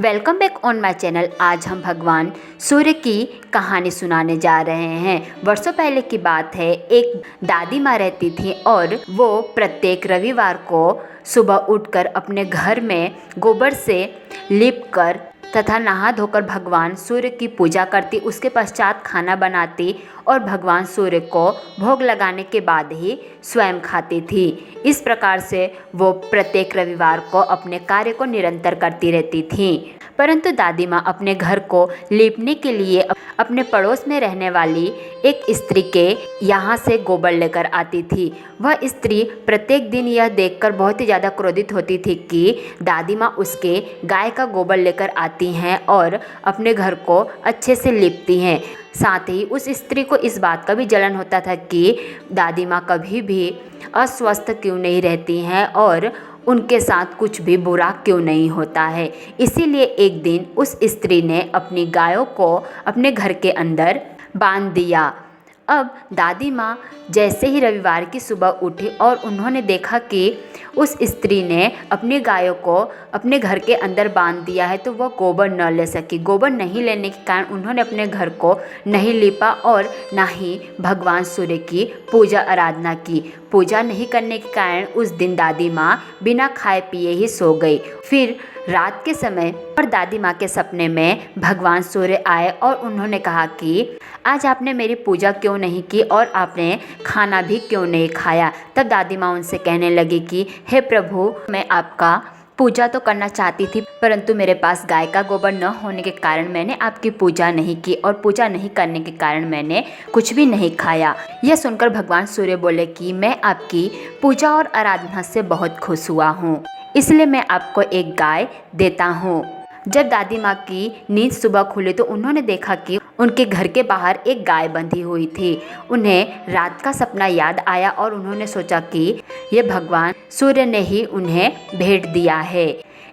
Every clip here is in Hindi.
Welcome back on my channel. आज हम भगवान सूर्य की कहानी सुनाने जा रहे हैं। वर्षों पहले की बात है। एक दादी माँ रहती थी और वो प्रत्येक रविवार को सुबह उठकर अपने घर में गोबर से लीपकर तथा नहा धोकर भगवान सूर्य की पूजा करती। उसके पश्चात खाना बनाती और भगवान सूर्य को भोग लगाने के बाद ही स्वयं खाती थी। इस प्रकार से वो प्रत्येक रविवार को अपने कार्य को निरंतर करती रहती थी। परंतु दादी माँ अपने घर को लीपने के लिए अपने पड़ोस में रहने वाली एक स्त्री के यहाँ से गोबर लेकर आती थी। वह स्त्री प्रत्येक दिन यह देखकर बहुत ही ज़्यादा क्रोधित होती थी कि दादी माँ उसके गाय का गोबर लेकर आती हैं और अपने घर को अच्छे से लीपती हैं। साथ ही उस स्त्री को इस बात का भी जलन होता था कि दादी माँ कभी भी अस्वस्थ क्यों नहीं रहती हैं और उनके साथ कुछ भी बुरा क्यों नहीं होता है। इसीलिए एक दिन उस स्त्री ने अपनी गायों को अपने घर के अंदर बांध दिया। अब दादी माँ जैसे ही रविवार की सुबह उठी और उन्होंने देखा कि उस स्त्री ने अपनी गायों को अपने घर के अंदर बांध दिया है, तो वह गोबर न ले सकी। गोबर नहीं लेने के कारण उन्होंने अपने घर को नहीं लीपा और ना ही भगवान सूर्य की पूजा आराधना की। पूजा नहीं करने के कारण उस दिन दादी माँ बिना खाए पिए ही सो गई। फिर रात के समय और दादी माँ के सपने में भगवान सूर्य आए और उन्होंने कहा कि आज आपने मेरी पूजा क्यों नहीं की और आपने खाना भी क्यों नहीं खाया। तब दादी माँ उनसे कहने लगी कि हे प्रभु, मैं आपका पूजा तो करना चाहती थी, परंतु मेरे पास गाय का गोबर न होने के कारण मैंने आपकी पूजा नहीं की और पूजा नहीं करने के कारण मैंने कुछ भी नहीं खाया। यह सुनकर भगवान सूर्य बोले कि मैं आपकी पूजा और आराधना से बहुत खुश हुआ हूँ, इसलिए मैं आपको एक गाय देता हूँ। जब दादी माँ की नींद सुबह खुली तो उन्होंने देखा कि उनके घर के बाहर एक गाय बंधी हुई थी। उन्हें रात का सपना याद आया और उन्होंने सोचा कि ये भगवान सूर्य ने ही उन्हें भेंट दिया है।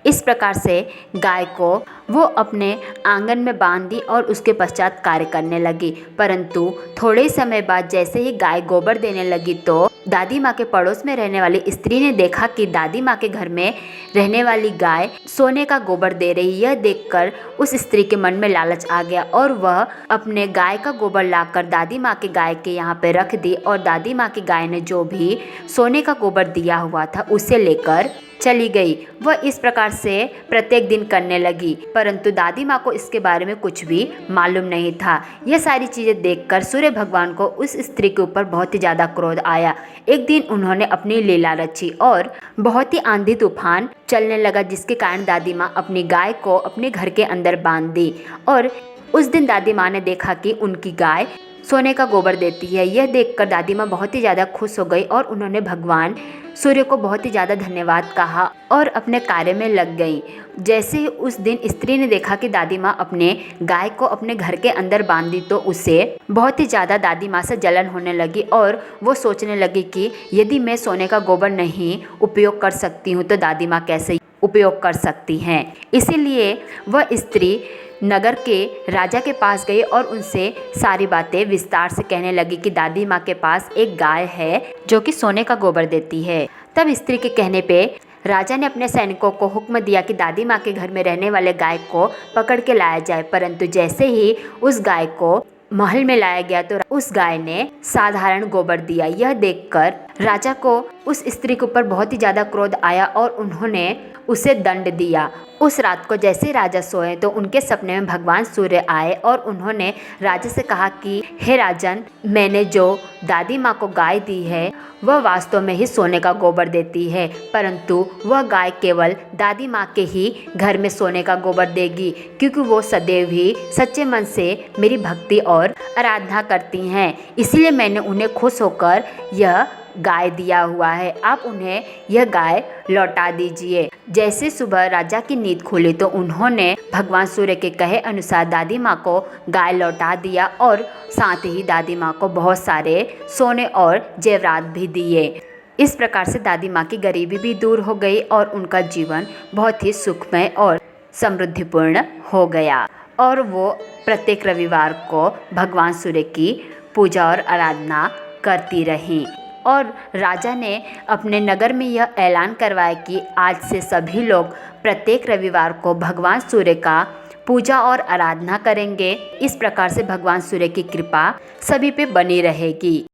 इस प्रकार से गाय को वो अपने आंगन में बांध दी और उसके पश्चात कार्य करने लगी। परंतु थोड़े समय बाद जैसे ही गाय गोबर देने लगी तो दादी माँ के पड़ोस में रहने वाली स्त्री ने देखा कि दादी माँ के घर में रहने वाली गाय सोने का गोबर दे रही। यह देखकर उस स्त्री के मन में लालच आ गया और वह अपने गाय का गोबर लाकर दादी माँ के गाय के यहाँ पे रख दी और दादी माँ की गाय ने जो भी सोने का गोबर दिया हुआ था उसे लेकर चली गई। वह इस प्रकार से प्रत्येक दिन करने लगी, परंतु दादी माँ को इसके बारे में कुछ भी मालूम नहीं था। यह सारी चीज़ें देखकर सूर्य भगवान को उस स्त्री के ऊपर बहुत ही ज़्यादा क्रोध आया। एक दिन उन्होंने अपनी लीला रची और बहुत ही आंधी तूफान चलने लगा, जिसके कारण दादी माँ अपनी गाय को अपने घर के अंदर बांध दी। और उस दिन दादी माँ ने देखा कि उनकी गाय सोने का गोबर देती है। यह देखकर दादी माँ बहुत ही ज़्यादा खुश हो गई और उन्होंने भगवान सूर्य को बहुत ही ज़्यादा धन्यवाद कहा और अपने कार्य में लग गई। जैसे ही उस दिन स्त्री ने देखा कि दादी माँ अपने गाय को अपने घर के अंदर बांध दी तो उसे बहुत ही ज़्यादा दादी माँ से जलन होने लगी और वो सोचने लगी कि यदि मैं सोने का गोबर नहीं उपयोग कर सकती हूँ तो दादी माँ कैसे उपयोग कर सकती हैं। इसीलिए वह स्त्री नगर के राजा के पास गई और उनसे सारी बातें विस्तार से कहने लगी कि दादी माँ के पास एक गाय है जो कि सोने का गोबर देती है। तब स्त्री के कहने पे राजा ने अपने सैनिकों को हुक्म दिया कि दादी माँ के घर में रहने वाले गाय को पकड़ के लाया जाए। परंतु जैसे ही उस गाय को महल में लाया गया तो उस गाय ने साधारण गोबर दिया। यह देखकर राजा को उस स्त्री के ऊपर बहुत ही ज़्यादा क्रोध आया और उन्होंने उसे दंड दिया। उस रात को जैसे ही राजा सोए तो उनके सपने में भगवान सूर्य आए और उन्होंने राजा से कहा कि हे राजन, मैंने जो दादी माँ को गाय दी है वह वास्तव में ही सोने का गोबर देती है, परंतु वह गाय केवल दादी माँ के ही घर में सोने का गोबर देगी, क्योंकि वो सदैव ही सच्चे मन से मेरी भक्ति और आराधना करती हैं। इसीलिए मैंने उन्हें खुश होकर यह गाय दिया हुआ है। आप उन्हें यह गाय लौटा दीजिए। जैसे सुबह राजा की नींद खुली तो उन्होंने भगवान सूर्य के कहे अनुसार दादी माँ को गाय लौटा दिया और साथ ही दादी माँ को बहुत सारे सोने और जेवरात भी दिए। इस प्रकार से दादी माँ की गरीबी भी दूर हो गई और उनका जीवन बहुत ही सुखमय और समृद्धिपूर्ण हो गया और वो प्रत्येक रविवार को भगवान सूर्य की पूजा और आराधना करती रहीं। और राजा ने अपने नगर में यह ऐलान करवाया कि आज से सभी लोग प्रत्येक रविवार को भगवान सूर्य का पूजा और आराधना करेंगे। इस प्रकार से भगवान सूर्य की कृपा सभी पे बनी रहेगी।